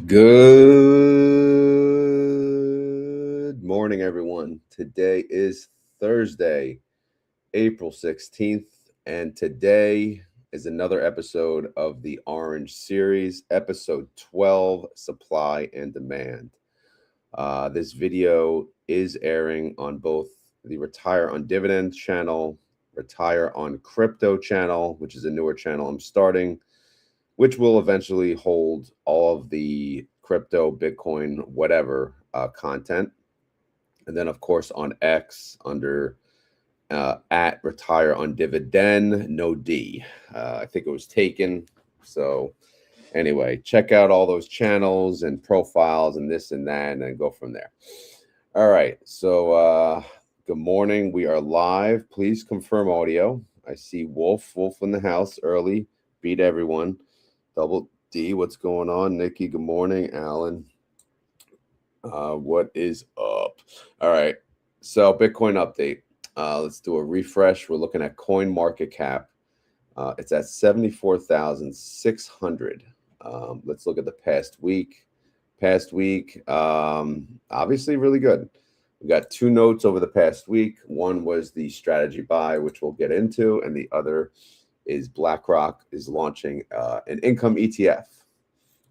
Good morning, everyone. Today is Thursday, April 16th, and today is another episode of the Orange Series, episode 12, Supply and Demand. This video is airing on both the Retire on Dividend channel, Retire on Crypto channel, which is a newer channel I'm starting, which will eventually hold all of the crypto, Bitcoin, whatever content. And then, of course, on X under at Retire on Dividend, no D. I think it was taken. So anyway, check out all those channels and profiles and this and that, and then go from there. All right. So good morning. We are live. Please confirm audio. I see Wolf in the house early. Beat everyone. Double D, what's going on? Nikki, good morning. Alan, what is up? All right, so Bitcoin update. Let's do a refresh. We're looking at coin market cap. It's at 74,600. Let's look at the past week. Obviously really good. We got two notes over the past week. One was the strategy buy, which we'll get into, and the other is BlackRock is launching an income ETF.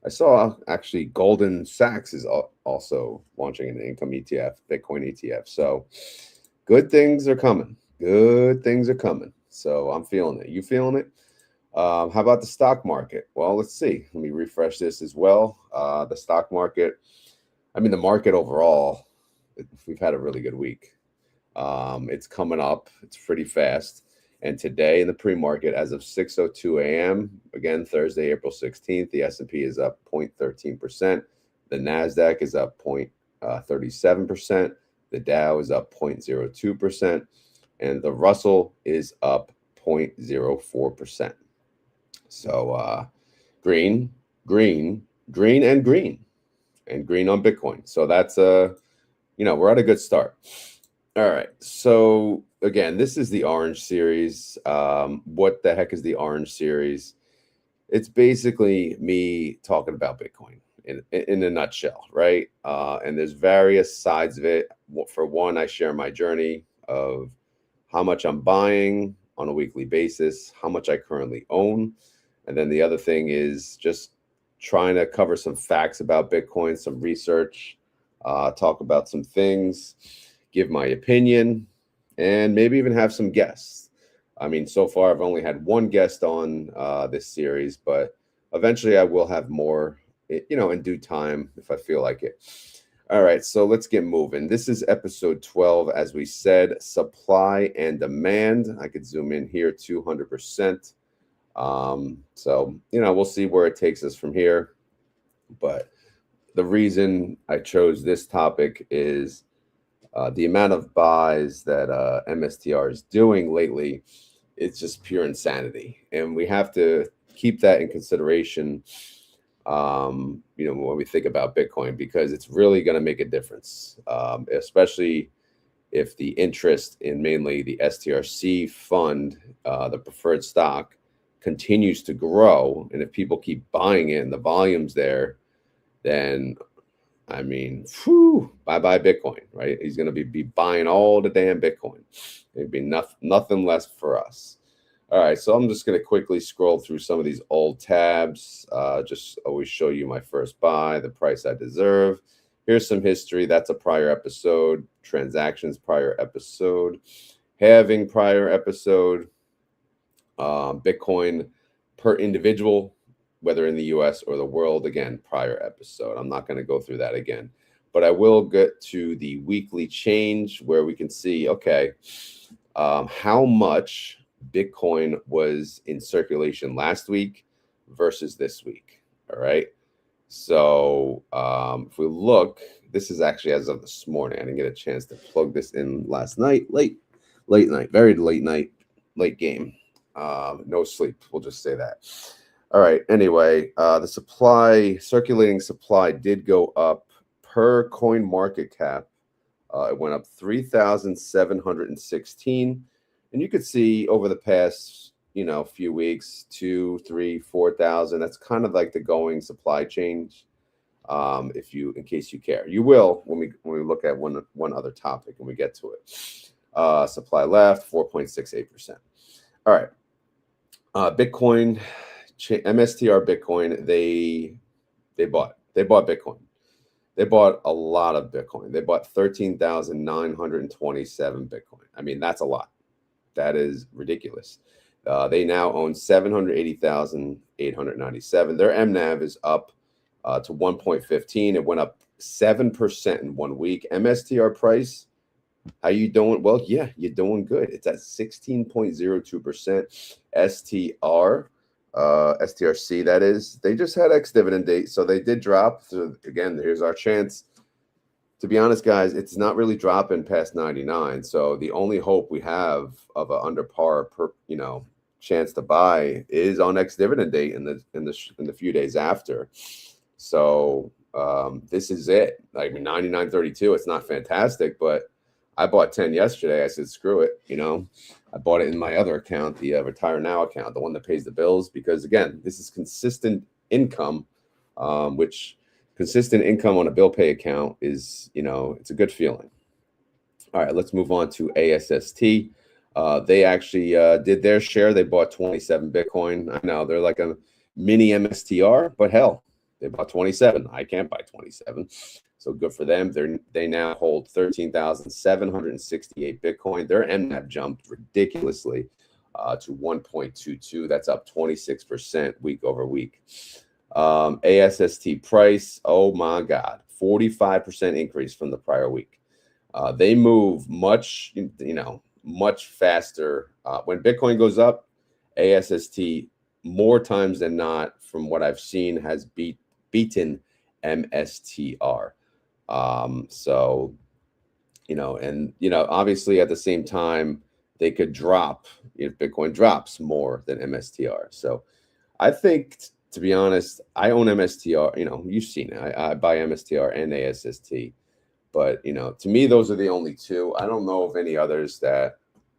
I saw actually Goldman Sachs is also launching an income ETF, Bitcoin ETF. So good things are coming. So I'm feeling it. You feeling it? How about the stock market? Well, let's see. Let me refresh this as well. The stock market, the market overall, we've had a really good week. It's coming up. It's pretty fast. And today in the pre-market, as of 6:02 a.m., again, Thursday, April 16th, the S&P is up 0.13%. The NASDAQ is up 0.37%. The Dow is up 0.02%. And the Russell is up 0.04%. So green, and green on Bitcoin. So that's, we're at a good start. All right. So again, this is the Orange Series. What the heck is the Orange Series? It's basically me talking about Bitcoin in a nutshell, right? And there's various sides of it. For one, I share my journey of how much I'm buying on a weekly basis, how much I currently own. And then the other thing is just trying to cover some facts about Bitcoin, some research, talk about some things, give my opinion, and maybe even have some guests. So far I've only had one guest on this series, but eventually I will have more, in due time if I feel like it. All right, so let's get moving. This is episode 12, as we said, supply and demand. I could zoom in here 200%. So, we'll see where it takes us from here. But the reason I chose this topic is the amount of buys that MSTR is doing lately, it's just pure insanity. And we have to keep that in consideration, when we think about Bitcoin, because it's really going to make a difference, especially if the interest in mainly the STRC fund, the preferred stock, continues to grow. And if people keep buying it and the volume's there, then bye-bye Bitcoin, right? He's going to be buying all the damn Bitcoin. It'd be nothing less for us. All right, so I'm just going to quickly scroll through some of these old tabs. Just always show you my first buy, the price I deserve. Here's some history. That's a prior episode. Transactions, prior episode. Halving, prior episode. Bitcoin per individual, whether in the US or the world, again, prior episode. I'm not going to go through that again, but I will get to the weekly change where we can see, okay, how much Bitcoin was in circulation last week versus this week. All right. So if we look, this is actually as of this morning. I didn't get a chance to plug this in last night, late night, very late night, late game. No sleep. We'll just say that. All right. Anyway, the circulating supply did go up per coin market cap. It went up 3,716. And you could see over the past, few weeks, 2, 3, 4,000. That's kind of like the going supply change. in case you care. You will when we look at one other topic and we get to it. Supply left 4.68%. All right. Bitcoin, MSTR Bitcoin, they bought Bitcoin. They bought a lot of Bitcoin. They bought 13,927 Bitcoin. I mean, that's a lot. That is ridiculous. They now own 780,897. Their MNAV is up to 1.15. It went up 7% in 1 week. MSTR price, how you doing? Well, yeah, you're doing good. It's at 16.02%. STRC, that is. They just had ex-dividend date, so they did drop. So again, here's our chance. To be honest, guys, it's not really dropping past 99. So the only hope we have of an under par chance to buy is on ex-dividend date in the few days after. So this is it. I mean, 99.32. It's not fantastic, but I bought 10 yesterday. I said, screw it. I bought it in my other account, the Retire Now account, the one that pays the bills, because again, this is consistent income, which consistent income on a bill pay account is, it's a good feeling. All right, let's move on to ASST. They actually did their share. They bought 27 Bitcoin. I know they're like a mini MSTR, but hell, they bought 27. I can't buy 27. So good for them. They now hold 13,768 Bitcoin. Their MNAV jumped ridiculously to 1.22. That's up 26% week over week. ASST price, oh my God, 45% increase from the prior week. They move much faster. When Bitcoin goes up, ASST more times than not, from what I've seen, has beaten MSTR. Obviously at the same time, they could drop if Bitcoin drops more than MSTR. So I think, to be honest, I own MSTR. You've seen it. I buy MSTR and ASST. But, to me, those are the only two. I don't know of any others that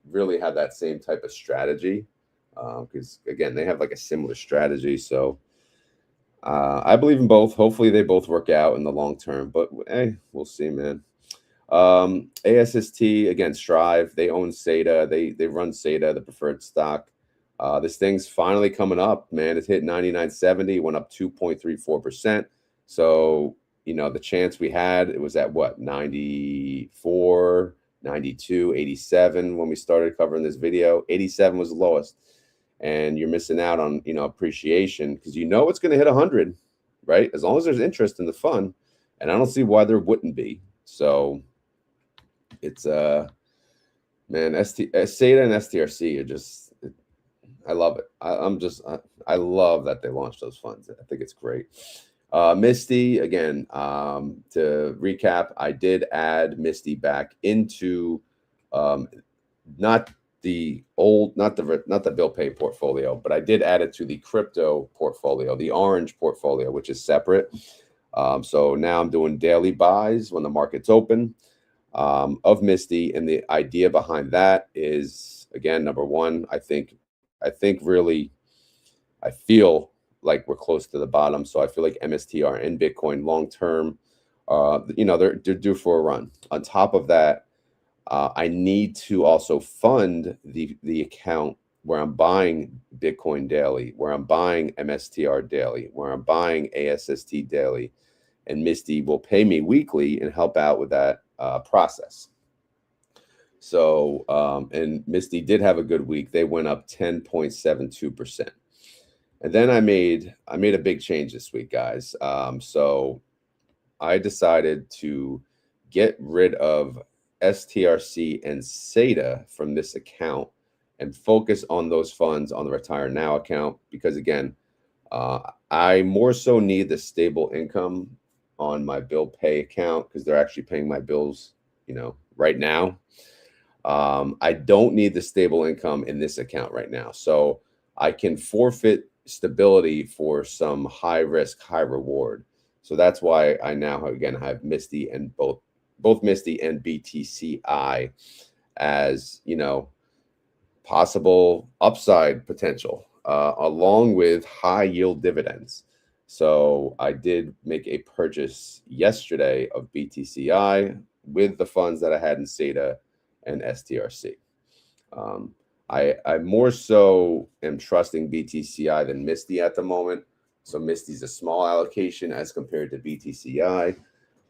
really have that same type of strategy. Because, again, they have like a similar strategy. So I believe in both. Hopefully they both work out in the long term. But, hey, we'll see, man. ASST, again, Strive. They own SATA. They run SATA, the preferred stock. This thing's finally coming up, man. It's hit 99.70, went up 2.34%. So, the chance we had, it was at what, 94, 92, 87 when we started covering this video. 87 was the lowest. And you're missing out on, appreciation, because it's going to hit 100, right? As long as there's interest in the fund. And I don't see why there wouldn't be. So it's, man, SATA and STRC are just, I love it. I love that they launched those funds. I think it's great. Misty, again, to recap, I did add Misty back into not the bill pay portfolio, but I did add it to the crypto portfolio, the orange portfolio, which is separate. So now I'm doing daily buys when the market's open of Misty, and the idea behind that is, again, number one, I feel like we're close to the bottom. So I feel like MSTR and Bitcoin long term, they're due for a run. On top of that, I need to also fund the account where I'm buying Bitcoin daily, where I'm buying MSTR daily, where I'm buying ASST daily, and Misty will pay me weekly and help out with that process. So, and Misty did have a good week. They went up 10.72%. And then I made a big change this week, guys. So I decided to get rid of STRC and SATA from this account and focus on those funds on the Retire Now account, because again, I more so need the stable income on my bill pay account, because they're actually paying my bills, right now. I don't need the stable income in this account right now. So I can forfeit stability for some high risk, high reward. So that's why I now again have Misty and both Misty and BTCI as, possible upside potential, along with high yield dividends. So I did make a purchase yesterday of BTCI with the funds that I had in SATA and STRC. I more so am trusting BTCI than Misty at the moment. So Misty's a small allocation as compared to BTCI.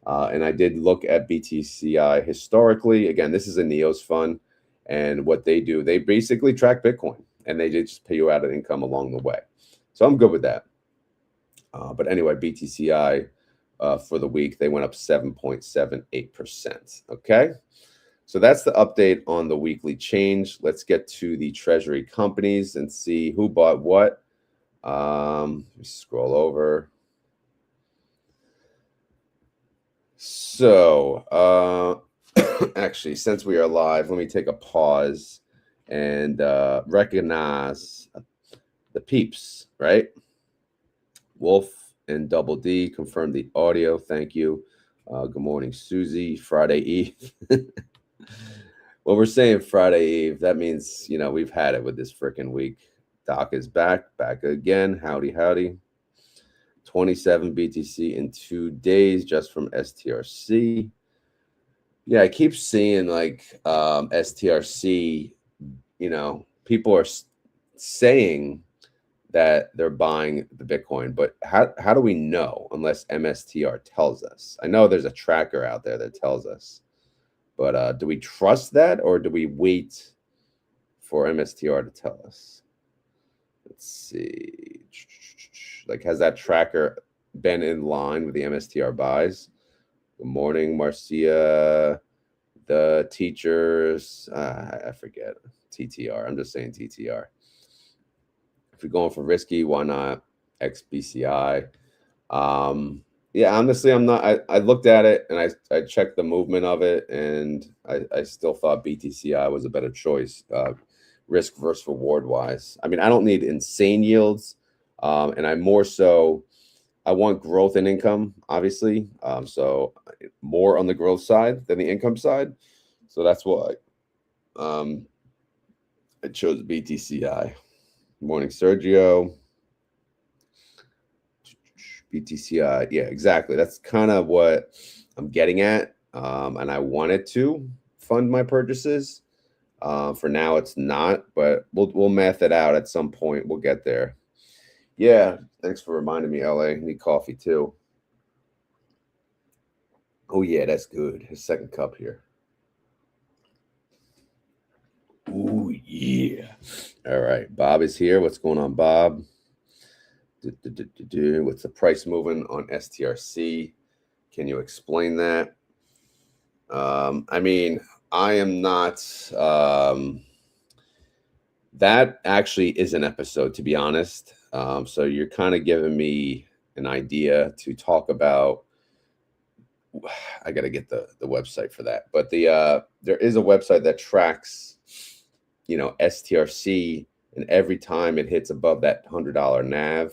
And I did look at BTCI historically. Again, this is a NEOS fund. And what they do, they basically track Bitcoin and they just pay you out an income along the way. So I'm good with that. But anyway, BTCI for the week, they went up 7.78%. Okay. So that's the update on the weekly change. Let's get to the treasury companies and see who bought what. Scroll over. So actually, since we are live, let me take a pause and recognize the peeps, right? Wolf and Double D confirmed the audio. Thank you. Good morning, Susie. Friday Eve. When we're saying Friday Eve, that means, we've had it with this freaking week. Doc is back again. Howdy, howdy. 27 BTC in 2 days just from STRC. Yeah, I keep seeing like STRC, people are saying that they're buying the Bitcoin, but how do we know unless MSTR tells us? I know there's a tracker out there that tells us, but do we trust that or do we wait for MSTR to tell us? Let's see. Like, has that tracker been in line with the MSTR buys? Good morning, Marcia. The teachers, I forget. TTR. I'm just saying TTR. If you're going for risky, why not XBCI? Yeah, honestly, I'm not. I looked at it and I checked the movement of it, and I still thought BTCI was a better choice, risk versus reward wise. I mean, I don't need insane yields, and I want growth in income, obviously. So more on the growth side than the income side. So that's why I chose BTCI. Good morning, Sergio. BTCI. Yeah, exactly. That's kind of what I'm getting at. And I wanted to fund my purchases. For now, it's not, but we'll math it out at some point. We'll get there. Yeah, thanks for reminding me, LA. Need coffee too. Oh yeah, that's good. His second cup here. Oh yeah. All right, Bob is here. What's going on, Bob? What's the price moving on STRC? Can you explain that? I mean, I am not. That actually is an episode, to be honest. So you're kind of giving me an idea to talk about. I got to get the website for that, but there is a website that tracks, STRC, and every time it hits above that $100 NAV,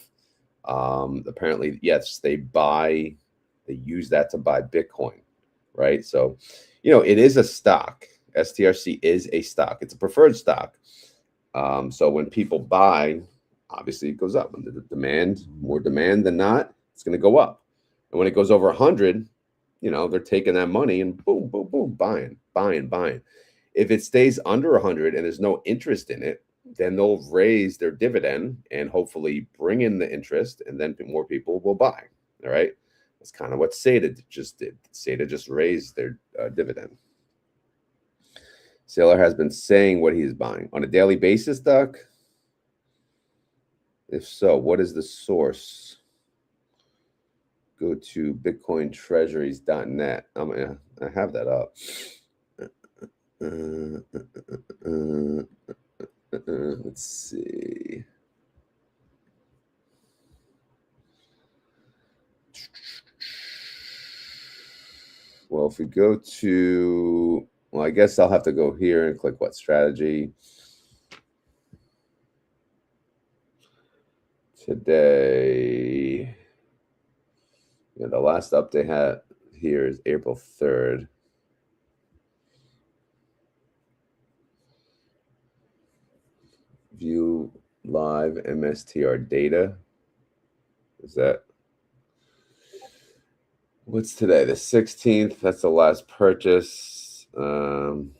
apparently, yes, they use that to buy Bitcoin, right? So, it is a stock. STRC is a stock. It's a preferred stock. So when people buy, obviously it goes up. When the more demand than not, it's going to go up. And when it goes over 100, they're taking that money and boom, boom, boom, buying. If it stays under 100 and there's no interest in it, then they'll raise their dividend and hopefully bring in the interest, and then more people will buy. All right. That's kind of what SATA just did. SATA just raised their dividend. Sailor has been saying what he's buying on a daily basis, Doc. If so, what is the source? Go to bitcointreasuries.net. I have that up. Let's see. Well, if we go to, I guess I'll have to go here and click what strategy. Today, the last update had here is April 3rd. View live MSTR data. Is that What's today? The 16th. That's the last purchase. Image.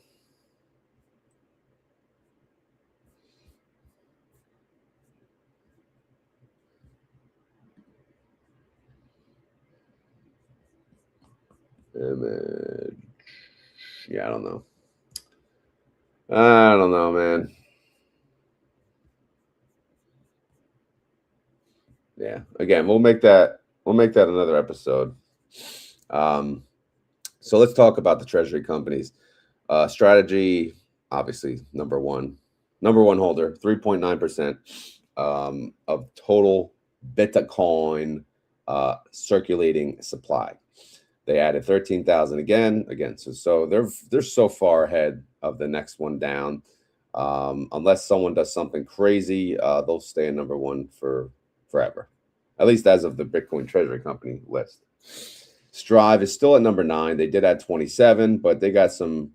Yeah, I don't know. I don't know, man. Yeah. Again, we'll make that another episode. So let's talk about the treasury companies. Strategy, obviously, number one holder, 3.9% of total Bitcoin circulating supply. They added 13,000 again. So they're so far ahead of the next one down. Unless someone does something crazy, they'll stay in number one for forever, at least as of the Bitcoin Treasury Company list. Strive is still at number 9. They did add 27, but they got a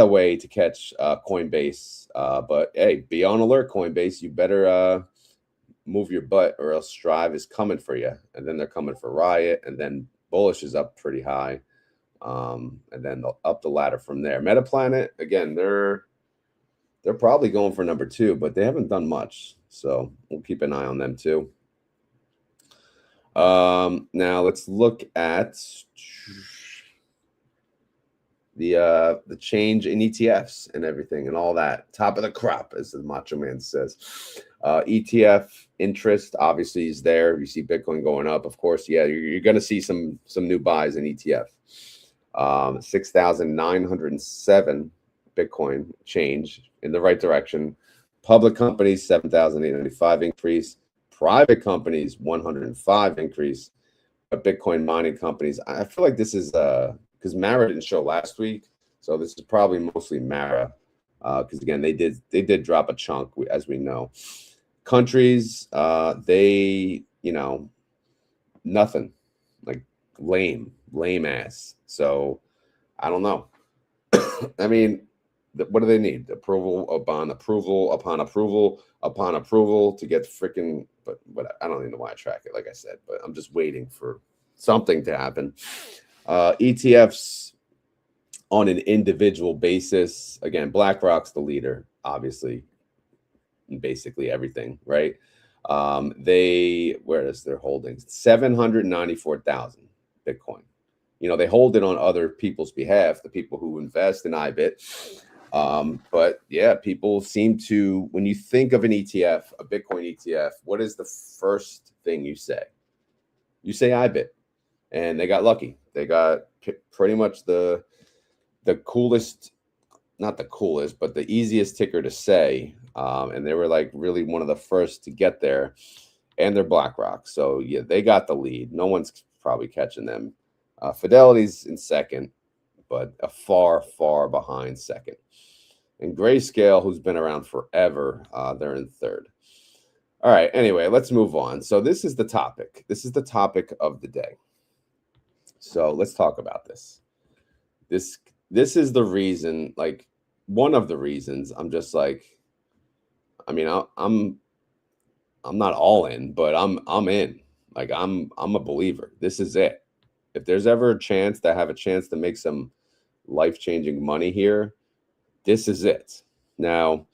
way to catch Coinbase. But hey, be on alert, Coinbase. You better move your butt, or else Strive is coming for you. And then they're coming for Riot, and then Bullish is up pretty high. And then they'll up the ladder from there. Metaplanet, again, they're probably going for number 2, but they haven't done much. So we'll keep an eye on them too. Now let's look at the change in ETFs and everything and all that. Top of the crop, as the Macho Man says. ETF interest obviously is there. You see Bitcoin going up, of course. Yeah, you're going to see some new buys in ETF. 6,907 Bitcoin change in the right direction. Public companies 7,895 increase. Private companies 105 increase. But Bitcoin mining companies, I feel like this is because Mara didn't show last week, so this is probably mostly Mara. Because again, they did drop a chunk, as we know. Countries, they nothing, like lame ass. So I don't know. I mean, what do they need? Approval upon approval upon approval upon approval to get freaking. But I don't even know why I track it. Like I said, but I'm just waiting for something to happen. ETFs on an individual basis. Again, BlackRock's the leader, obviously, in basically everything, right? Where is their holdings? 794,000 Bitcoin. They hold it on other people's behalf, the people who invest in IBIT. But yeah, people seem to, when you think of an ETF, a Bitcoin ETF, what is the first thing you say? You say IBIT. And they got lucky. They got pretty much the coolest, not the coolest, but the easiest ticker to say. And they were like really one of the first to get there. And they're BlackRock. So yeah, they got the lead. No one's probably catching them. Fidelity's in second, but a far, far behind second. And Grayscale, who's been around forever, they're in third. All right. Anyway, let's move on. So this is the topic. This is the topic of the day. So let's talk about this. This is the reason, like one of the reasons I'm just like, I mean, I'm not all in, but I'm in. Like I'm a believer. This is it. If there's ever a chance to have a chance to make some life-changing money here, this is it. Now,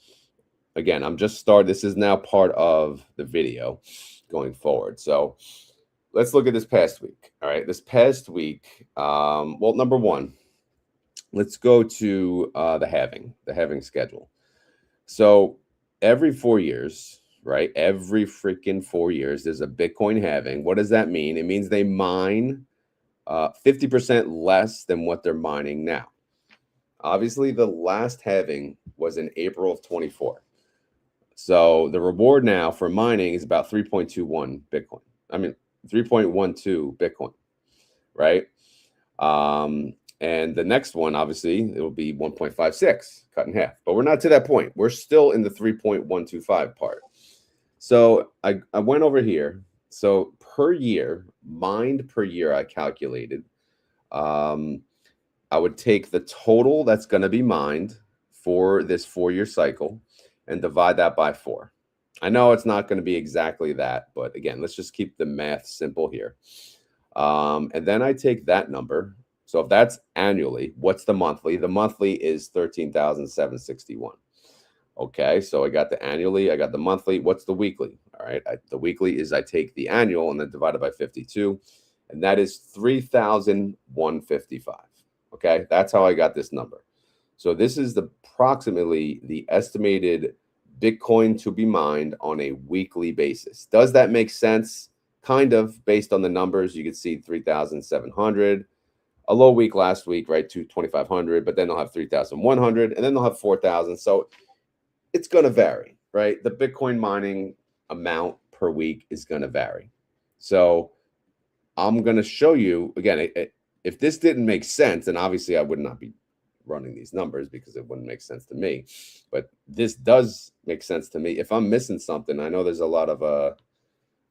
again, I'm just starting. This is now part of the video going forward. So let's look at this past week. All right. This past week, well, number one, let's go to the halving schedule. So every 4 years, right? Every freaking 4 years, there's a Bitcoin halving. What does that mean? It means they mine 50% less than what they're mining now. Obviously, the last halving was in April of 24. So the reward now for mining is about 3.21 Bitcoin. I mean, 3.12 Bitcoin, right? And the next one, obviously, it will be 1.56, cut in half. But we're not to that point. We're still in the 3.125 part. So I went over here. So per year, mined per year, I calculated. I would take the total that's going to be mined for this 4-year cycle and divide that by 4. I know it's not going to be exactly that, but again, let's just keep the math simple here. And then I take that number. So if that's annually, what's the monthly? The monthly is 13,761. Okay, so I got the annually, I got the monthly. What's the weekly? All right, the weekly is I take the annual and then divide it by 52, and that is 3,155. Okay, that's how I got this number. So this is approximately the estimated Bitcoin to be mined on a weekly basis. Does that make sense? Kind of, based on the numbers. You can see 3,700. A low week last week, right? 2,500, but then they'll have 3,100, and then they'll have 4,000. So it's going to vary, right? The Bitcoin mining amount per week is going to vary. So I'm going to show you again. If this didn't make sense, and obviously I would not be running these numbers because it wouldn't make sense to me. But this does make sense to me. If I'm missing something, I know there's a lot of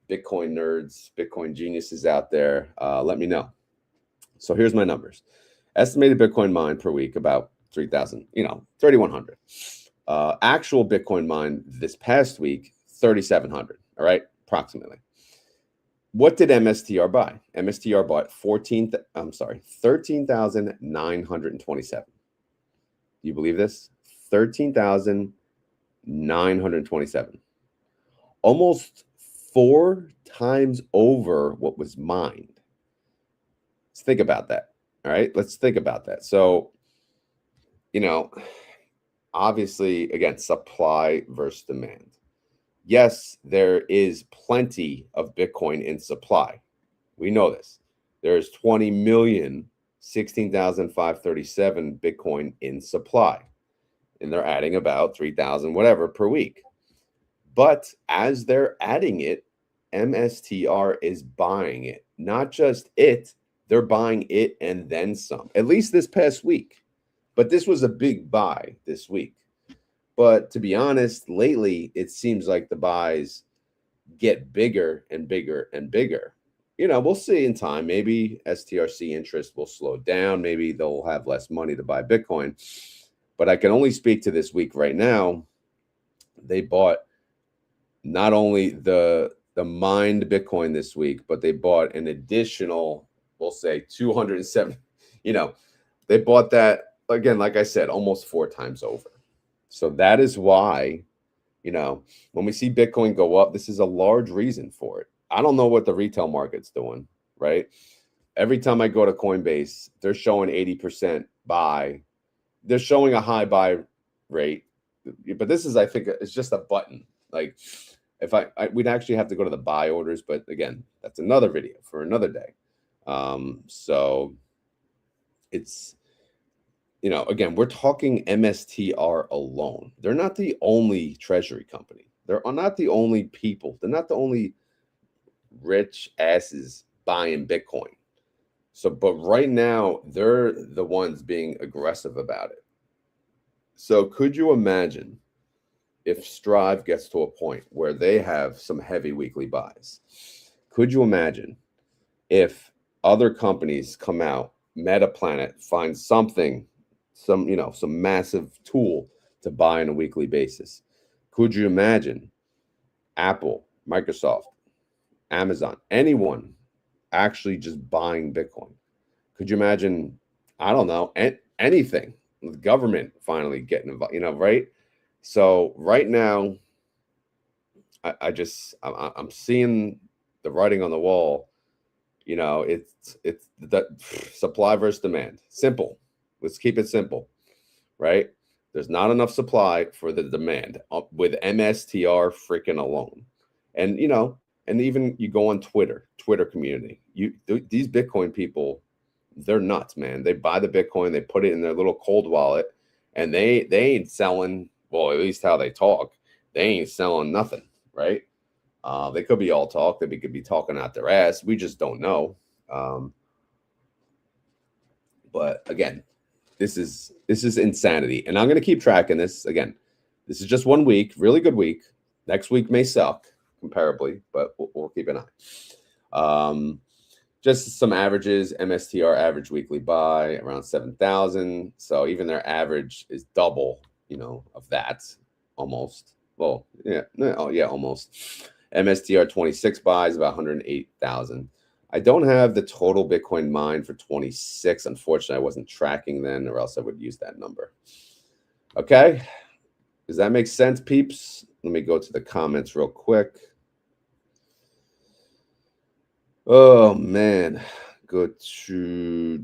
Bitcoin nerds, Bitcoin geniuses out there. Let me know. So here's my numbers. Estimated Bitcoin mine per week, about 3,000, 3,100. Actual Bitcoin mine this past week, 3,700. All right, approximately. What did MSTR buy? MSTR bought 13,927. Do you believe this? 13,927. Almost 4 times over what was mined. Let's think about that. All right, let's think about that. So, obviously, again, supply versus demand. Yes, there is plenty of Bitcoin in supply. We know this. There's 20 million, 16,537 Bitcoin in supply. And they're adding about 3,000 whatever per week. But as they're adding it, MSTR is buying it. Not just it, they're buying it and then some. At least this past week. But this was a big buy this week. But to be honest, lately, it seems like the buys get bigger and bigger and bigger. We'll see in time. Maybe STRC interest will slow down. Maybe they'll have less money to buy Bitcoin. But I can only speak to this week right now. They bought not only the mined Bitcoin this week, but they bought an additional, we'll say 207. They bought that, again, like I said, almost 4 times over. So that is why, when we see Bitcoin go up, this is a large reason for it. I don't know what the retail market's doing, right? Every time I go to Coinbase, they're showing 80% buy. They're showing a high buy rate. But this is, I think, it's just a button. Like, if we'd actually have to go to the buy orders. But again, that's another video for another day. So it's, again, we're talking MSTR alone. They're not the only treasury company. They're not the only people. They're not the only rich asses buying Bitcoin. So, but right now, they're the ones being aggressive about it. So could you imagine if Strive gets to a point where they have some heavy weekly buys? Could you imagine if other companies come out, MetaPlanet finds something, some massive tool to buy on a weekly basis? Could you imagine Apple, Microsoft, Amazon, anyone actually just buying Bitcoin? Could you imagine, I don't know, anything, the government finally getting involved, right? So right now, I'm seeing the writing on the wall. It's the supply versus demand. Simple. Let's keep it simple, right? There's not enough supply for the demand with MSTR freaking alone. And, and even you go on Twitter community, these Bitcoin people, they're nuts, man. They buy the Bitcoin, they put it in their little cold wallet, and they ain't selling. Well, at least how they talk, they ain't selling nothing, right? They could be all talk. They could be talking out their ass. We just don't know. But again, this is insanity, and I'm going to keep tracking this. Again, this is just 1 week, really good week. Next week may suck comparably, but we'll keep an eye. Just some averages. MSTR average weekly buy around 7,000. So even their average is double, of that almost. Well, yeah, almost. MSTR 26 buys about 108,000. I don't have the total Bitcoin mined for 26. Unfortunately, I wasn't tracking then, or else I would use that number. Okay. Does that make sense, peeps? Let me go to the comments real quick. Oh, man. Go to...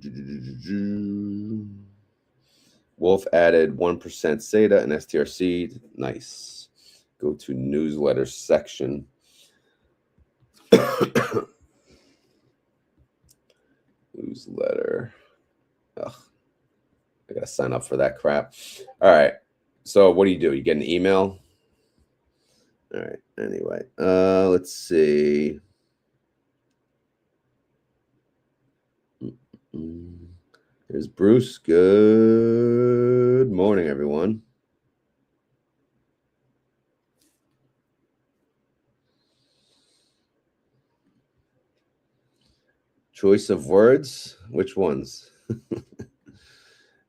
Wolf added 1% SATA and STRC. Nice. Go to newsletter section. Newsletter. Ugh. I got to sign up for that crap. All right. So what do? You get an email? All right. Anyway, let's see. Here's Bruce. Good morning, everyone. Choice of words? Which ones?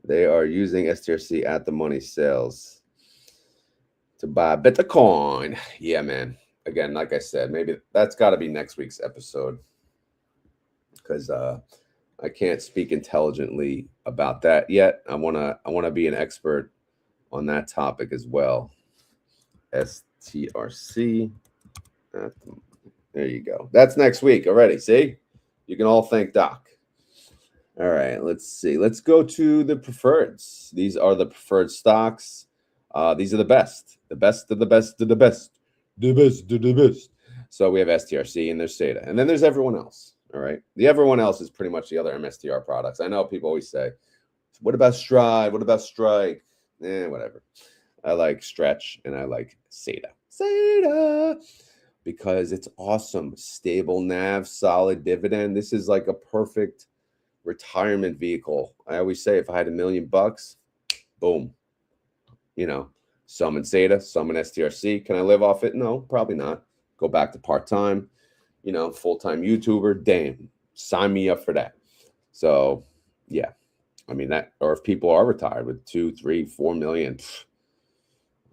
They are using STRC at the money sales to buy Bitcoin. Yeah, man. Again, like I said, maybe that's got to be next week's episode, because I can't speak intelligently about that yet. I wanna be an expert on that topic as well. STRC. There you go. That's next week already. See, you can all thank Doc. All right, let's see. Let's go to the preferreds. These are the preferred stocks. These are the best of the best of the best of the best, the best of the best. So we have STRC and there's SATA, and then there's everyone else. All right, the everyone else is pretty much the other MSTR products. I know people always say, "What about Stride? What about Strike?" Whatever. I like Stretch and I like SATA because it's awesome, stable NAV, solid dividend. This is like a perfect retirement vehicle. I always say, if I had $1 million, boom, some in SATA, some in STRC. Can I live off it? No, probably not. Go back to part-time, full-time YouTuber. Damn, sign me up for that. So yeah, I mean that, or if people are retired with 2, 3, 4 million,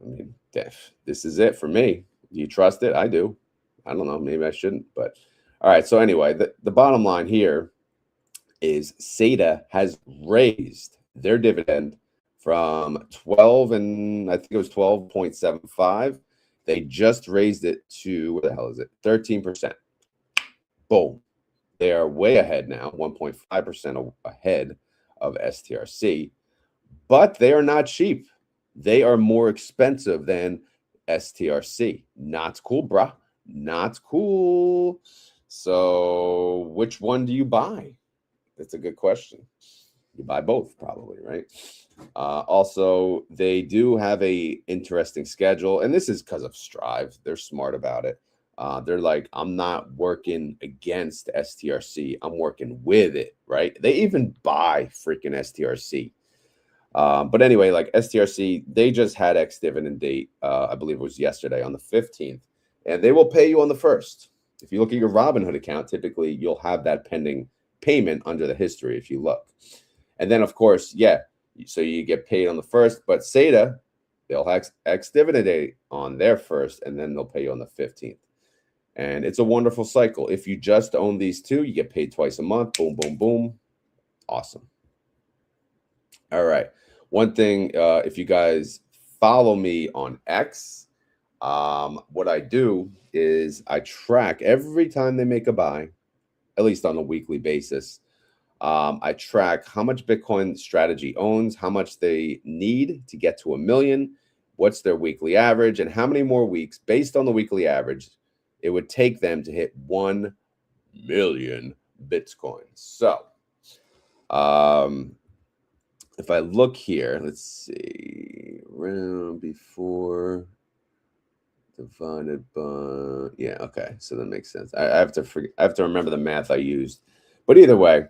I mean, this is it for me. Do you trust it? I do. I don't know, maybe I shouldn't, but all right. So anyway, the bottom line here is SATA has raised their dividend from 12, and I think it was 12.75. They just raised it to, what the hell is it? 13%. Boom. They are way ahead now, 1.5% ahead of STRC, but they are not cheap. They are more expensive than STRC. Not cool, bruh. Not cool. So which one do you buy? That's a good question. You buy both, probably, right? Also, they do have a interesting schedule, and this is because of Strive. They're smart about it. They're like, I'm not working against STRC. I'm working with it, right? They even buy freaking STRC. But anyway, like STRC, they just had ex-dividend date. I believe it was yesterday on the 15th, and they will pay you on the 1st. If you look at your Robinhood account, typically you'll have that pending payment under the history if you look. And then, of course, yeah, so you get paid on the 1st, but SATA, they'll have ex-dividend date on their 1st, and then they'll pay you on the 15th. And it's a wonderful cycle. If you just own these two, you get paid twice a month. Boom, boom, boom. Awesome. All right. One thing, if you guys follow me on X, what I do is I track every time they make a buy, at least on a weekly basis. I track how much Bitcoin strategy owns, how much they need to get to 1 million, what's their weekly average, and how many more weeks, based on the weekly average, it would take them to hit 1 million Bitcoin. So, if I look here, let's see, round before divided by, yeah, okay, so that makes sense. I have to remember the math I used, but either way,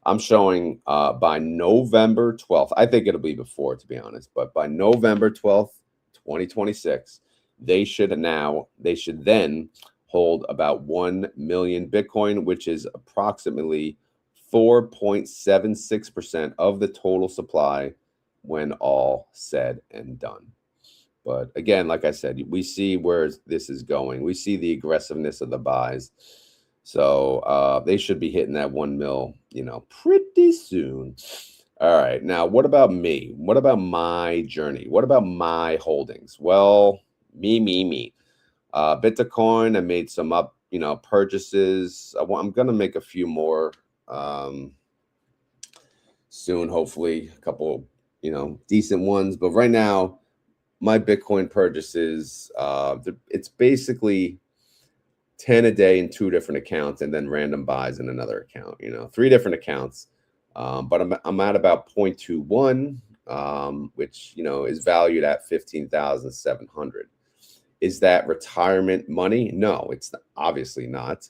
I'm showing by November 12th. I think it'll be before, to be honest, but by November 12th, 2026, they should then hold about 1 million Bitcoin, which is approximately 4.76% of the total supply when all said and done. But again, like I said, we see where this is going. We see the aggressiveness of the buys. So they should be hitting that 1 mil, pretty soon. All right. Now, what about me? What about my journey? What about my holdings? Well, me. Bitcoin, I made some purchases. I'm going to make a few more soon, hopefully, a couple, decent ones. But right now, my Bitcoin purchases, it's basically 10 a day in 2 different accounts and then random buys in another account, 3 different accounts. But I'm at about 0.21, which, is valued at 15,700. Is that retirement money? No, it's obviously not.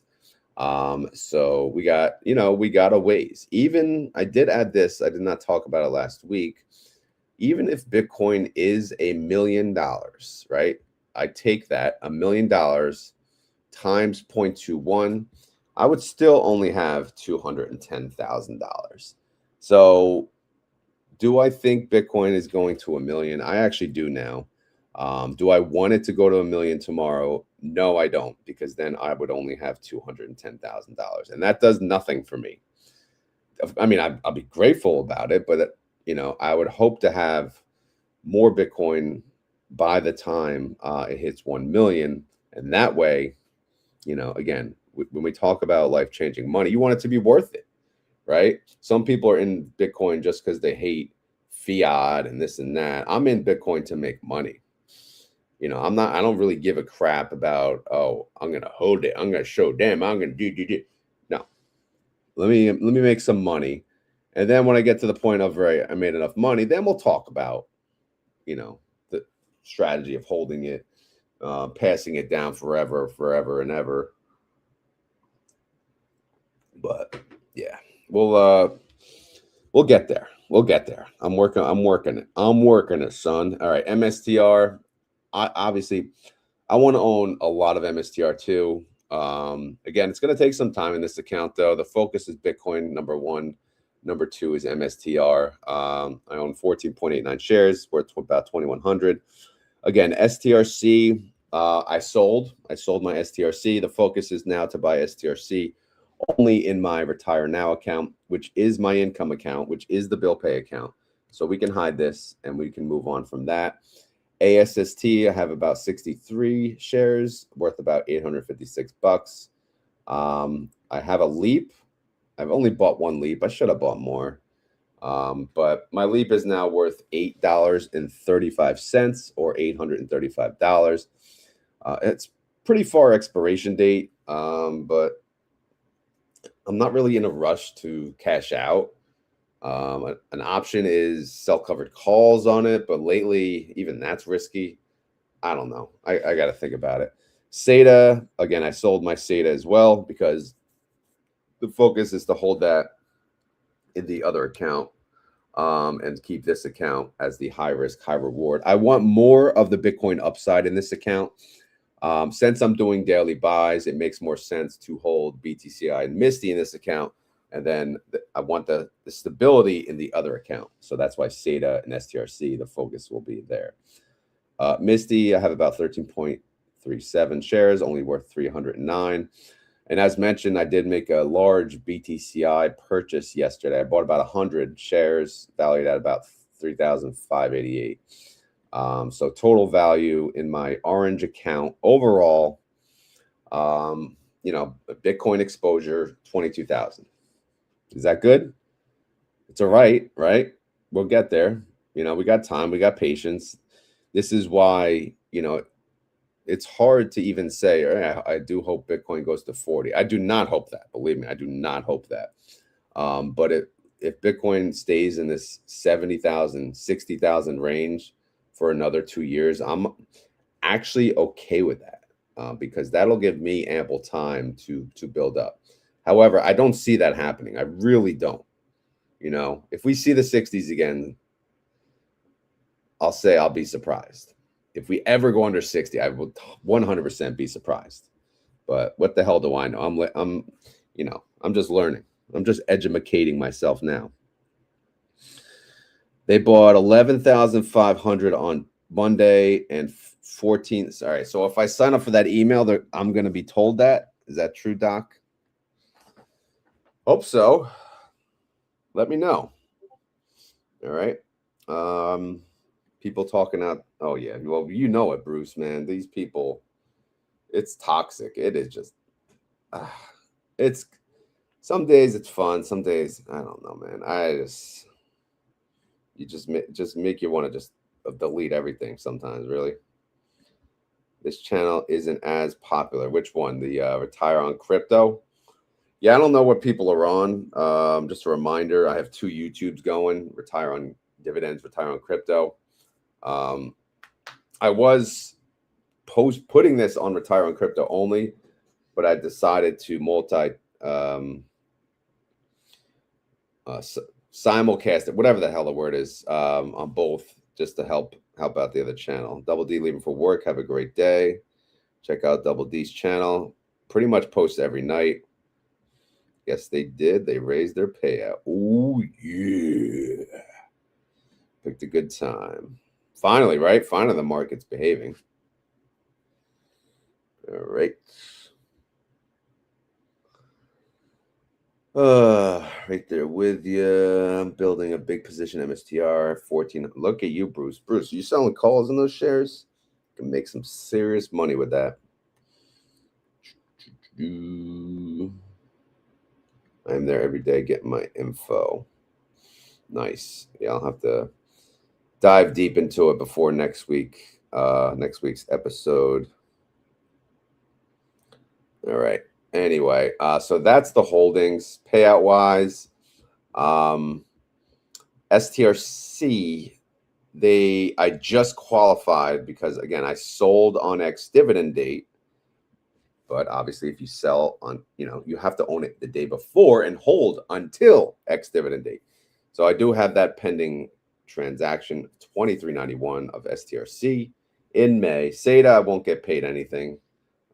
So we got a ways. Even I did add this, I did not talk about it last week. Even if Bitcoin is $1 million, right? I take that $1 million times 0.21, I would still only have $210,000. So do I think Bitcoin is going to 1 million? I actually do now. Do I want it to go to 1 million tomorrow? No, I don't, because then I would only have $210,000, and that does nothing for me. I mean, I'll be grateful about it, but I would hope to have more Bitcoin by the time it hits 1 million, and that way, again, when we talk about life-changing money, you want it to be worth it, right? Some people are in Bitcoin just because they hate fiat and this and that. I'm in Bitcoin to make money. I don't really give a crap about, oh, I'm going to hold it, I'm going to show them, I'm going to do. No, let me make some money. And then when I get to the point of, right, I made enough money, then we'll talk about, the strategy of holding it, passing it down forever and ever. But yeah, we'll get there. We'll get there. I'm working it, son. All right, MSTR. Obviously, I want to own a lot of MSTR too. Again, it's going to take some time in this account, though. The focus is Bitcoin, number one. Number two is MSTR. I own 14.89 shares, worth about 2,100. Again, STRC. I sold my STRC. The focus is now to buy STRC only in my Retire Now account, which is my income account, which is the bill pay account. So we can hide this and we can move on from that. ASST, I have about 63 shares worth about $856. I have a Leap. I've only bought one Leap. I should have bought more. But my Leap is now worth $8.35 or $835. It's pretty far expiration date, but I'm not really in a rush to cash out. An option is sell covered calls on it, but lately even that's risky. I don't know. I got to think about it. SATA, again, I sold my SATA as well because the focus is to hold that in the other account, and keep this account as the high risk, high reward. I want more of the Bitcoin upside in this account. Since I'm doing daily buys, it makes more sense to hold BTCI and Misty in this account. And then I want the stability in the other account. So that's why SATA and STRC, the focus will be there. Misty, I have about 13.37 shares, only worth 309. And as mentioned, I did make a large BTCI purchase yesterday. I bought about 100 shares, valued at about 3,588. So total value in my orange account overall, Bitcoin exposure, 22,000. Is that good? It's all right, right? We'll get there. We got time, we got patience. This is why, it's hard to even say, I do hope Bitcoin goes to 40. I do not hope that. Believe me, I do not hope that. But if Bitcoin stays in this 70,000, 60,000 range for another 2 years, I'm actually okay with that, because that'll give me ample time to build up. However, I don't see that happening. I really don't. If we see the 60s again, I'll say I'll be surprised. If we ever go under 60, I will 100% be surprised. But what the hell do I know? I'm just learning. I'm just educating myself now. They bought 11,500 on Monday and 14. Sorry. So if I sign up for that email, I'm going to be told that. Is that true, Doc? Hope so. Let me know. All right. Um, People talking out. Oh yeah. Well, you know it, Bruce. Man, these people. It's toxic. It is just. Uh, it's some days it's fun. Some days I don't know, man. I just you just make you want to just delete everything. Sometimes, really. This channel isn't as popular. Which one? The retire on crypto. Yeah, I don't know what people are on. Just a reminder, I have two YouTubes going: retire on dividends, retire on crypto. Um, I was putting this on retire on crypto only, but I decided to um, uh, simulcast it, whatever the hell the word is, on both, just to help out the other channel. Double D leaving for work. Have a great day. Check out Double D's channel. Pretty much post every night. Yes, they did. They raised their payout. Oh yeah, picked a good time. Finally, right? Finally, the market's behaving. All right. Right there with you. I'm building a big position MSTR 14. Look at you, Bruce. Bruce, you selling calls in those shares? You can make some serious money with that. I'm there every day getting my info. Nice. Yeah, I'll have to dive deep into it before next week's episode. All right. Anyway, so that's the holdings payout wise. STRC, I just qualified because again I sold on X dividend date, but obviously if you sell on, you have to own it the day before and hold until X dividend date. So I do have that pending transaction, 2391 of STRC in May. SATA, I won't get paid anything,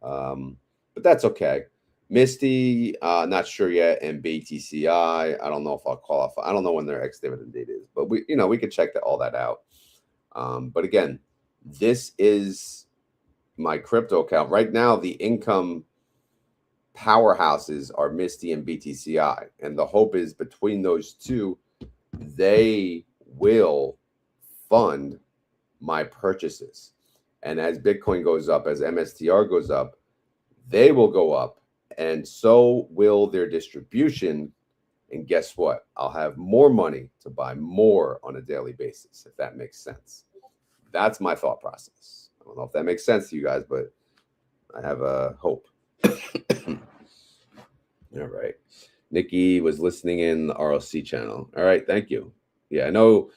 but that's okay. Misty, not sure yet, and BTCI, I don't know if I'll qualify. I don't know when their ex dividend date is, but we could check all that out. But again, this is my crypto account right now. The income powerhouses are Misty and BTCI, and the hope is between those two, they will fund my purchases. And as Bitcoin goes up, as MSTR goes up, they will go up, and so will their distribution. And guess what? I'll have more money to buy more on a daily basis, if that makes sense. That's my thought process. I don't know if that makes sense to you guys, but I have a hope. All right. Nikki was listening in the RLC channel. All right. Thank you. Yeah, I know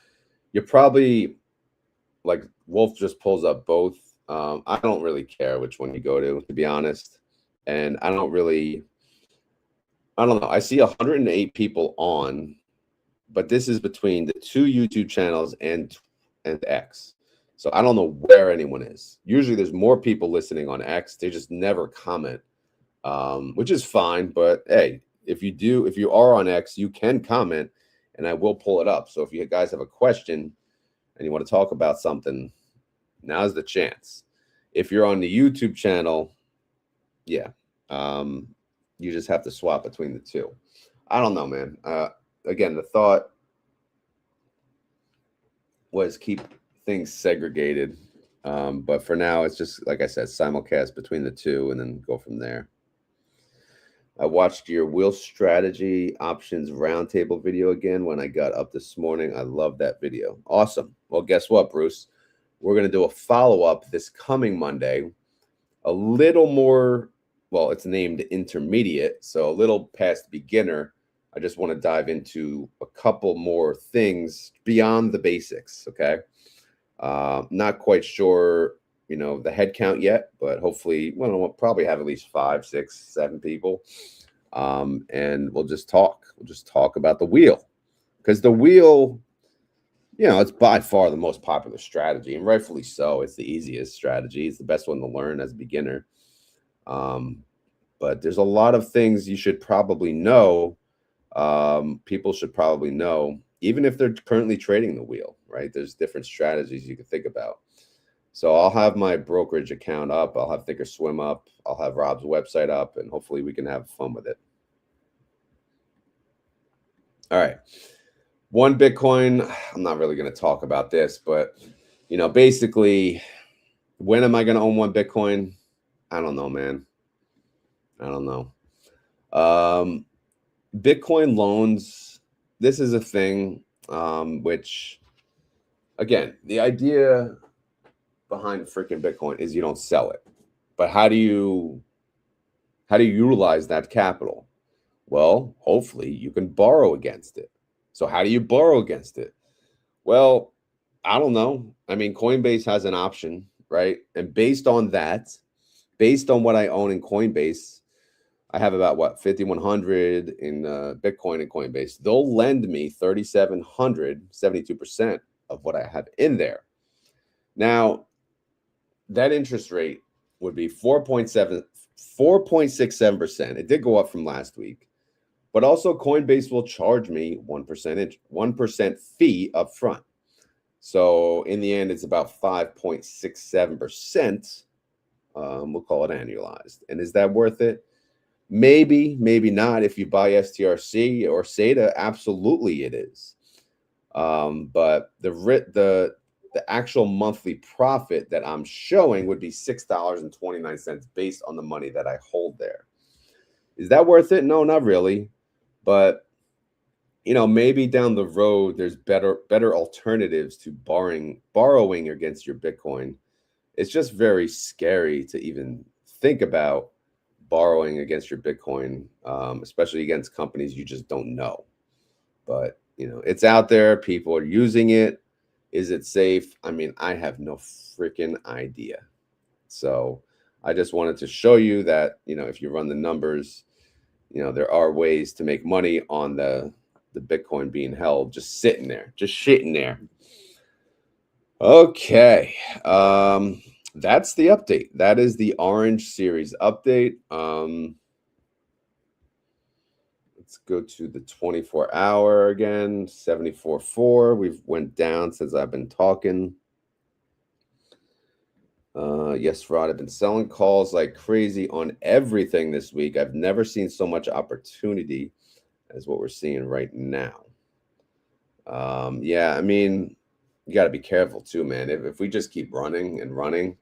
you're probably like Wolf just pulls up both. I don't really care which one you go to be honest. And I don't know. I see 108 people on, but this is between the two YouTube channels and X. So I don't know where anyone is. Usually there's more people listening on X. They just never comment, which is fine. But hey, if you are on X, you can comment and I will pull it up. So if you guys have a question and you want to talk about something, now's the chance. If you're on the YouTube channel, yeah, you just have to swap between the two. I don't know, man. Again, the thought was keep things segregated. But for now, it's just, like I said, simulcast between the two and then go from there. I watched your wheel strategy options roundtable video again when I got up this morning. I love that video. Awesome. Well, guess what, Bruce? We're going to do a follow-up this coming Monday. A little more, well, it's named intermediate, so a little past beginner. I just want to dive into a couple more things beyond the basics, okay? Not quite sure, the head count yet, but hopefully, well, we'll probably have at least 5, 6, 7 people. And we'll just talk. We'll just talk about the wheel. Because the wheel, it's by far the most popular strategy, and rightfully so. It's the easiest strategy. It's the best one to learn as a beginner. But there's a lot of things you should probably know. People should probably know, even if they're currently trading the wheel, right? There's different strategies you can think about. So I'll have my brokerage account up. I'll have Thinkorswim up. I'll have Rob's website up, and hopefully we can have fun with it. All right. One Bitcoin, I'm not really going to talk about this, but basically, when am I going to own one Bitcoin? I don't know, man. I don't know. Bitcoin loans, this is a thing, which, again, the idea behind freaking Bitcoin is you don't sell it. But how do you utilize that capital? Well, hopefully you can borrow against it. So how do you borrow against it? Well, I don't know. I mean, Coinbase has an option, right? And based on that, based on what I own in Coinbase, I have about 5,100 in Bitcoin in Coinbase. They'll lend me 3,700, 72% of what I have in there. Now, that interest rate would be 4.67%. It did go up from last week. But also Coinbase will charge me 1% fee up front. So in the end, it's about 5.67%. We'll call it annualized. And is that worth it? Maybe, maybe not. If you buy STRC or SATA, absolutely it is. But the actual monthly profit that I'm showing would be $6.29 based on the money that I hold there. Is that worth it? No, not really. But maybe down the road there's better alternatives to borrowing against your Bitcoin. It's just very scary to even think about borrowing against your Bitcoin, especially against companies you just don't know. But it's out there. People are using it. Is it safe? I mean, I have no freaking idea. So I just wanted to show you that if you run the numbers, there are ways to make money on the Bitcoin being held, just sitting there, just shitting there. Okay. That's the update. That is the Orange Series update. Let's go to the 24-hour again, 74.4. We've went down since I've been talking. Yes, Rod, I've been selling calls like crazy on everything this week. I've never seen so much opportunity as what we're seeing right now. Yeah, I mean, you got to be careful too, man. If we just keep running and running,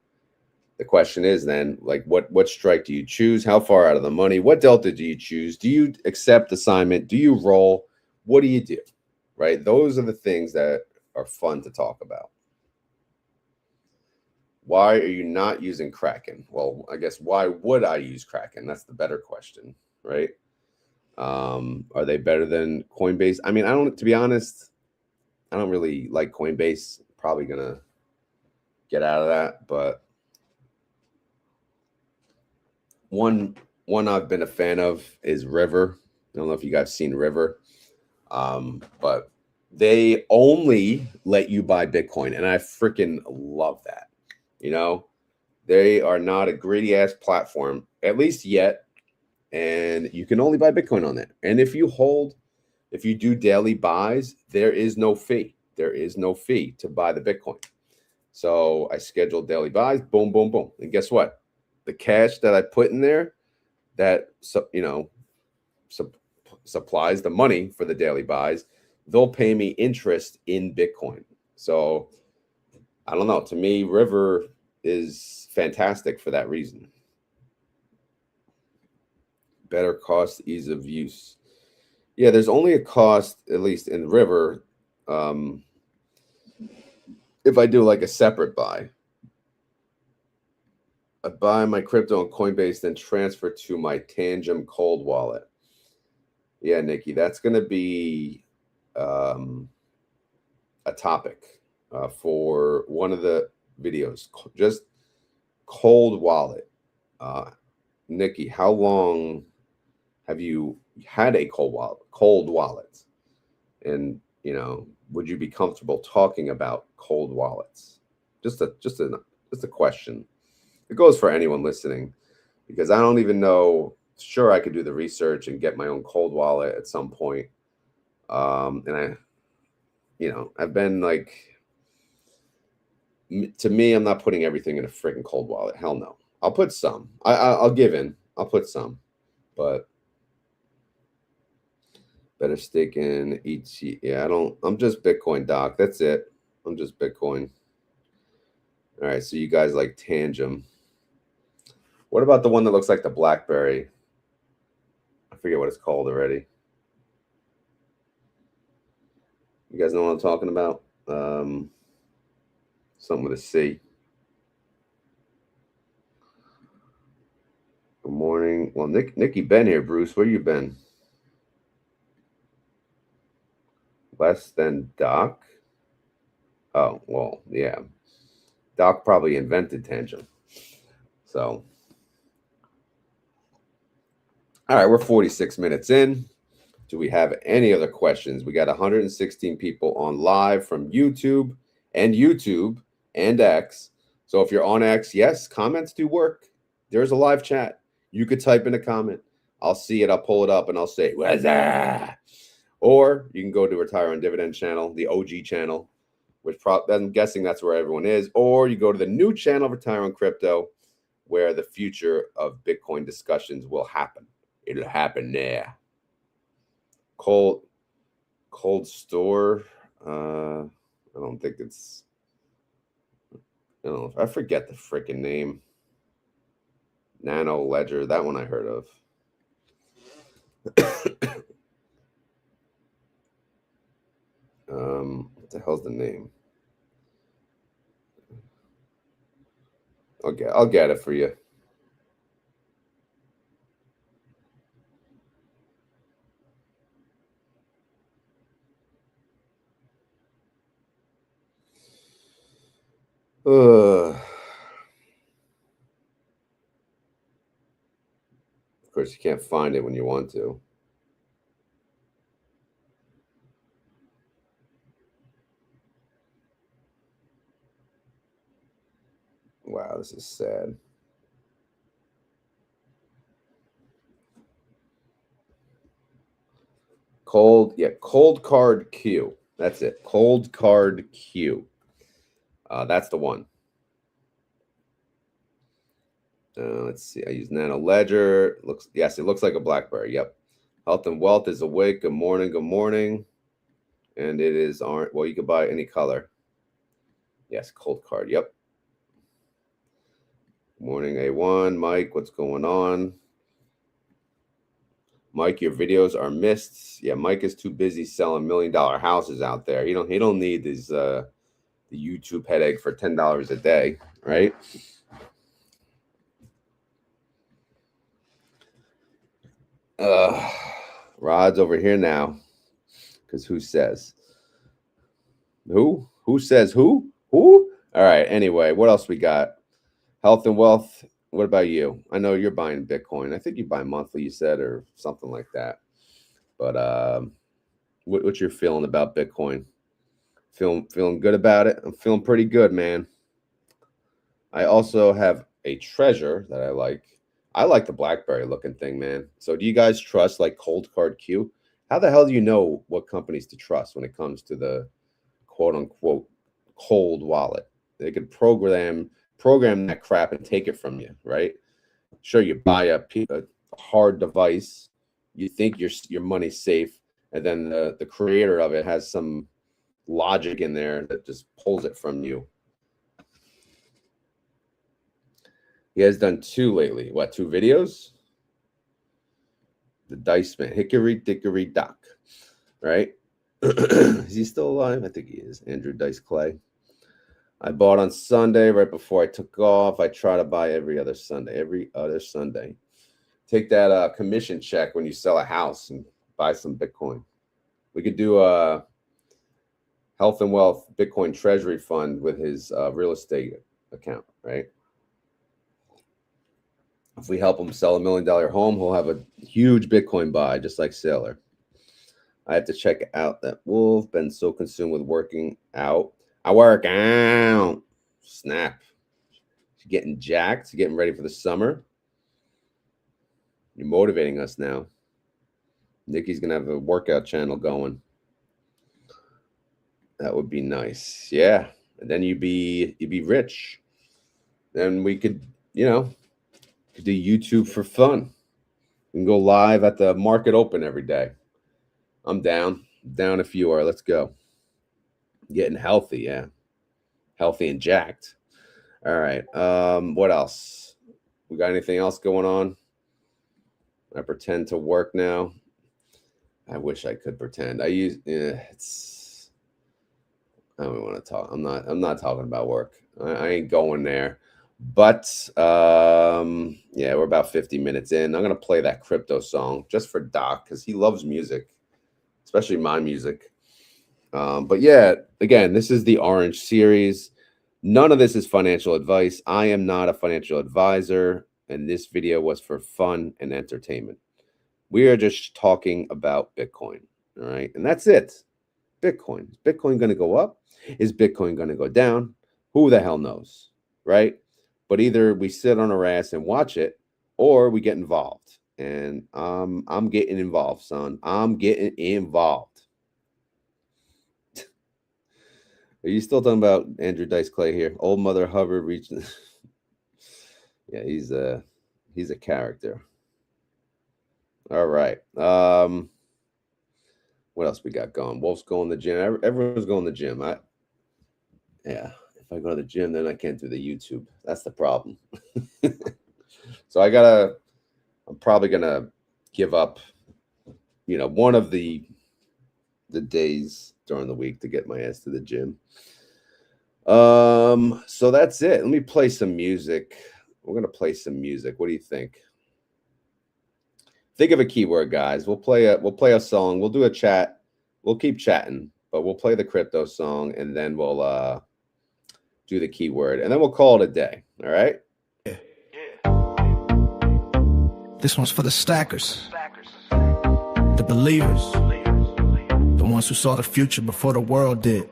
the question is then, like, what strike do you choose? How far out of the money? What delta do you choose? Do you accept assignment? Do you roll? What do you do? Right? Those are the things that are fun to talk about. Why are you not using Kraken? Well, I guess why would I use Kraken? That's the better question, right? Are they better than Coinbase? I mean, to be honest, I don't really like Coinbase. Probably gonna get out of that, but one I've been a fan of is River. I don't know if you guys seen River, but they only let you buy Bitcoin, and I freaking love that. They are not a greedy ass platform, at least yet, and you can only buy Bitcoin on there. And if you do daily buys, there is no fee. There is no fee to buy the Bitcoin. So I schedule daily buys, boom, boom, boom. And guess what? The cash that I put in there, that supplies the money for the daily buys, they'll pay me interest in Bitcoin. So I don't know. To me, River is fantastic for that reason. Better cost, ease of use. Yeah, there's only a cost, at least in River, if I do like a separate buy. I buy my crypto on Coinbase, then transfer to my Tangem cold wallet. Yeah, Nikki, that's going to be a topic for one of the videos. Just cold wallet. Nikki, how long have you had a cold wallet? And would you be comfortable talking about cold wallets? Just a question. It goes for anyone listening, because I don't even know. Sure, I could do the research and get my own cold wallet at some point. And I've been like, to me, I'm not putting everything in a freaking cold wallet. Hell no. I'll put some. I'll give in. I'll put some, but Better stake in each. Yeah, I'm just Bitcoin, Doc. That's it. I'm just Bitcoin. All right, so you guys like Tangem. What about the one that looks like the BlackBerry? I forget what it's called already. You guys know what I'm talking about? Something with a C. Good morning. Well, Nikki been here, Bruce. Where you been? Less than Doc? Oh, well, yeah. Doc probably invented Tangent. So, all right, we're 46 minutes in. Do we have any other questions? We got 116 people on live from YouTube and X. So if you're on X, yes, comments do work. There's a live chat. You could type in a comment. I'll see it. I'll pull it up and I'll say, what's that? Or you can go to Retire on Dividend channel, the OG channel, which I'm guessing that's where everyone is. Or you go to the new channel, Retire on Crypto, where the future of Bitcoin discussions will happen. It'll happen there. Cold store. I don't think it's. I don't know. I forget the freaking name. Nano Ledger. That one I heard of. What the hell's the name? I'll get it for you. Of course, you can't find it when you want to. Wow, this is sad. Cold card Q. That's it. Cold card Q. That's the one. Let's see. I use Nano Ledger. It looks like a BlackBerry. Yep. Health and Wealth is awake. Good morning. Good morning. And it is orange. Well, you can buy any color. Yes, cold card. Yep. Good morning, A1. Mike, what's going on? Mike, your videos are missed. Yeah, Mike is too busy selling $1 million houses out there. He don't need these the YouTube headache for $10 a day, right? Rod's over here now. Because who says? Who? Who says who? Who? All right. Anyway, what else we got? Health and Wealth. What about you? I know you're buying Bitcoin. I think you buy monthly, you said, or something like that. But what's your feeling about Bitcoin? Feeling good about it? I'm feeling pretty good, man. I also have a treasure that I like. I like the BlackBerry looking thing, man. So do you guys trust like Cold Card Q? How the hell do you know what companies to trust when it comes to the quote unquote cold wallet? They could program that crap and take it from you, right? Sure, you buy a hard device, you think your money's safe, and then the creator of it has some logic in there that just pulls it from you. He has done 2 lately. What, 2 videos? The Dice Man, Hickory Dickory Doc, right? Is he still alive? I think he is. Andrew Dice Clay. I bought on Sunday right before I took off. I try to buy every other Sunday. Take that commission check when you sell a house and buy some Bitcoin. We could do a Health and Wealth Bitcoin Treasury Fund with his real estate account, right? If we help him sell $1 million home, he'll have a huge Bitcoin buy, just like Sailor. I have to check out that wolf. Been so consumed with working out. I work out. Snap. She's getting jacked. Getting ready for the summer. You're motivating us now. Nikki's gonna have a workout channel going. That would be nice. Yeah. And then you'd be rich. Then we could, do YouTube for fun. We can go live at the market open every day. I'm down. Down if you are. Let's go. Getting healthy, yeah. Healthy and jacked. All right. What else? We got anything else going on? I pretend to work now. I wish I could pretend. It's I don't want to talk. I'm not talking about work. I ain't going there. But yeah, we're about 50 minutes in. I'm gonna play that crypto song just for Doc because he loves music, especially my music. But yeah, again, this is the Orange series. None of this is financial advice. I am not a financial advisor, and this video was for fun and entertainment. We are just talking about Bitcoin, all right? And that's it. Bitcoin. Is Bitcoin going to go up? Is Bitcoin going to go down? Who the hell knows, right? But either we sit on our ass and watch it, or we get involved. And I'm getting involved, son. I'm getting involved. Are you still talking about Andrew Dice Clay here? Old Mother Hubbard reaching. Yeah, he's a character. All right. What else we got going? Wolf's going to the gym. Everyone's going to the gym. Yeah. If I go to the gym, then I can't do the YouTube. That's the problem. So I'm probably gonna give up, one of the days during the week to get my ass to the gym. So that's it. Let me play some music. We're gonna play some music. What do you think? Think of a keyword, guys. We'll play a song. We'll do a chat. We'll keep chatting, but we'll play the crypto song and then we'll do the keyword and then we'll call it a day. All right. Yeah. This one's for the stackers, the believers, the ones who saw the future before the world did.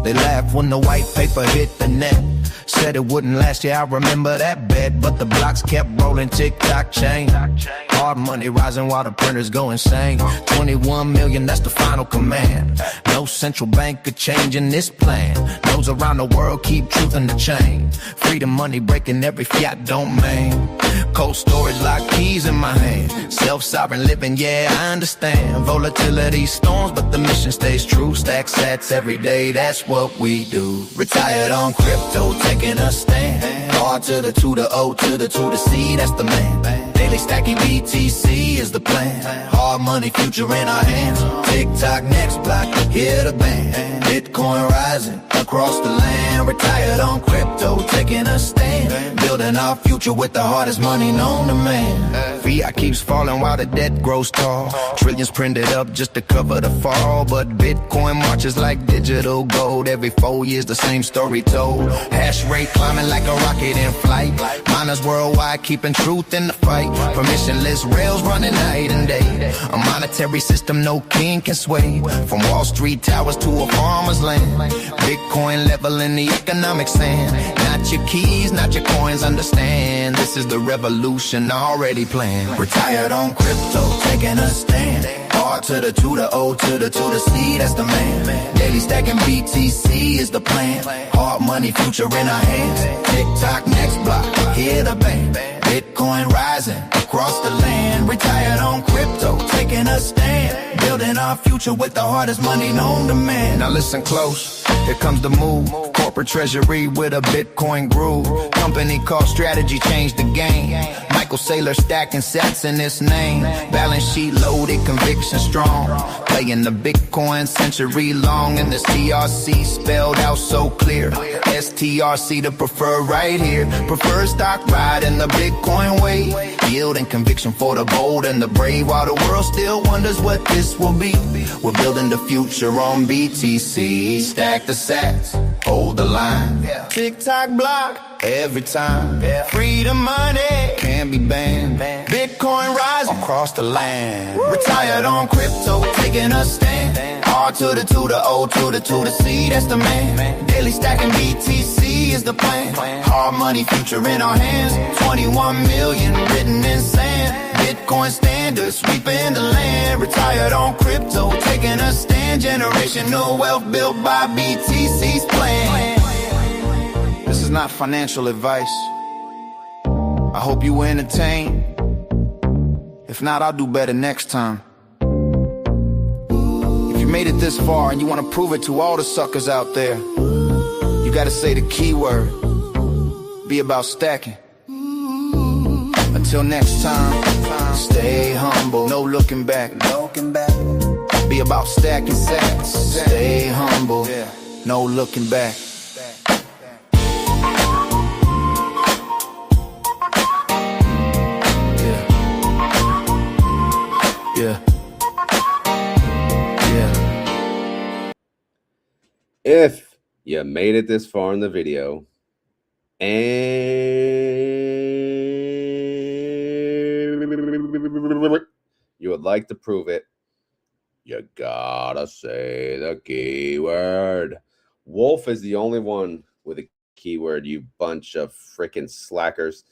They laughed when the white paper hit the net. Said it wouldn't last, yeah, I remember that bet. But the blocks kept rolling, tick-tock chain. Hard money rising while the printers go insane. 21 million, that's the final command. No central banker changing this plan. Those around the world keep truth in the chain. Freedom money breaking every fiat domain. Cold storage lock keys in my hand. Self-sovereign living, yeah, I understand. Volatility storms, but the mission stays true. Stack sats every day, that's what we do. Retired on crypto, taking a stand. R to the 2 to O to the 2 to C, that's the man. Daily stacking BTC is the plan. Hard money, future in our hands. TikTok, next block, hear the band. Bitcoin rising across the land. Retired on crypto, taking a stand. Building our future with the hardest money known to man. Fiat keeps falling while the debt grows tall. Trillions printed up just to cover the fall. But Bitcoin marches like digital gold. Every 4 years the same story told. Hash rate climbing like a rocket in flight. Miners worldwide keeping truth in the fight. Permissionless rails running night and day. A monetary system no king can sway. From Wall Street towers to a farmer's land. Bitcoin leveling the economic sand. Not your keys, not your coins, understand. This is the revolution already planned. Retired on crypto, taking a stand. R to the 2 to O to the 2 to C, that's the man. Daily stacking BTC is the plan. Hard money, future in our hands. TikTok, next block, hear the band. Bitcoin rising across the land. Retired on crypto, taking a stand. Building our future with the hardest money known to man. Now listen close, here comes the move. Corporate treasury with a Bitcoin groove. Company called Strategy changed the game. Michael Saylor stacking sats in his name. Balance sheet loaded, conviction strong. Playing the Bitcoin century long. And this TRC spelled out so clear. STRC the preferred right here. Preferred stock ride in the Bitcoin way. Yield and conviction for the bold and the brave. While the world still wonders what this will be. We're building the future on BTC. Stack the sats, hold the line. Tick-tock block every time. Freedom money can't be banned. Bitcoin rising across the land. Retired on crypto, taking a stand. R to the 2 to O to the 2 to C, that's the man. Daily stacking BTC is the plan. Hard money, future in our hands. 21 million written in sand. Bitcoin standard, sweeping the land. Retired on crypto, taking a stand. Generational wealth built by BTC's plan. This is not financial advice. I hope you were entertained. If not, I'll do better next time. made it this far and you want to prove it to all the suckers out there, you got to say the keyword. Be about stacking. Until next time, stay humble, no looking back. Be about stacking sats. Stay humble, no looking back. Yeah. If you made it this far in the video and you would like to prove it, you gotta say the keyword. Wolf is the only one with a keyword, you bunch of freaking slackers.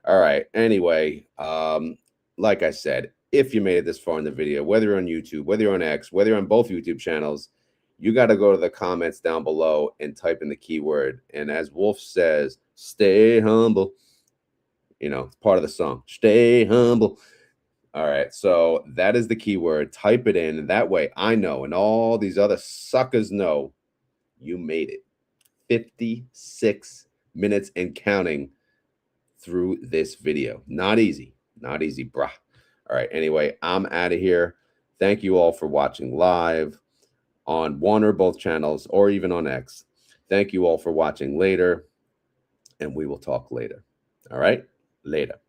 All right, anyway, like I said, if you made it this far in the video, whether you're on YouTube, whether you're on X, whether you're on both YouTube channels, you got to go to the comments down below and type in the keyword. And as Wolf says, stay humble. You know, it's part of the song. Stay humble. All right, so that is the keyword. Type it in, and that way I know, and all these other suckers know you made it. 56 minutes and counting through this video. Not easy, bruh. All right, anyway, I'm out of here. Thank you all for watching live on one or both channels, or even on X. Thank you all for watching later, and we will talk later. All right, later.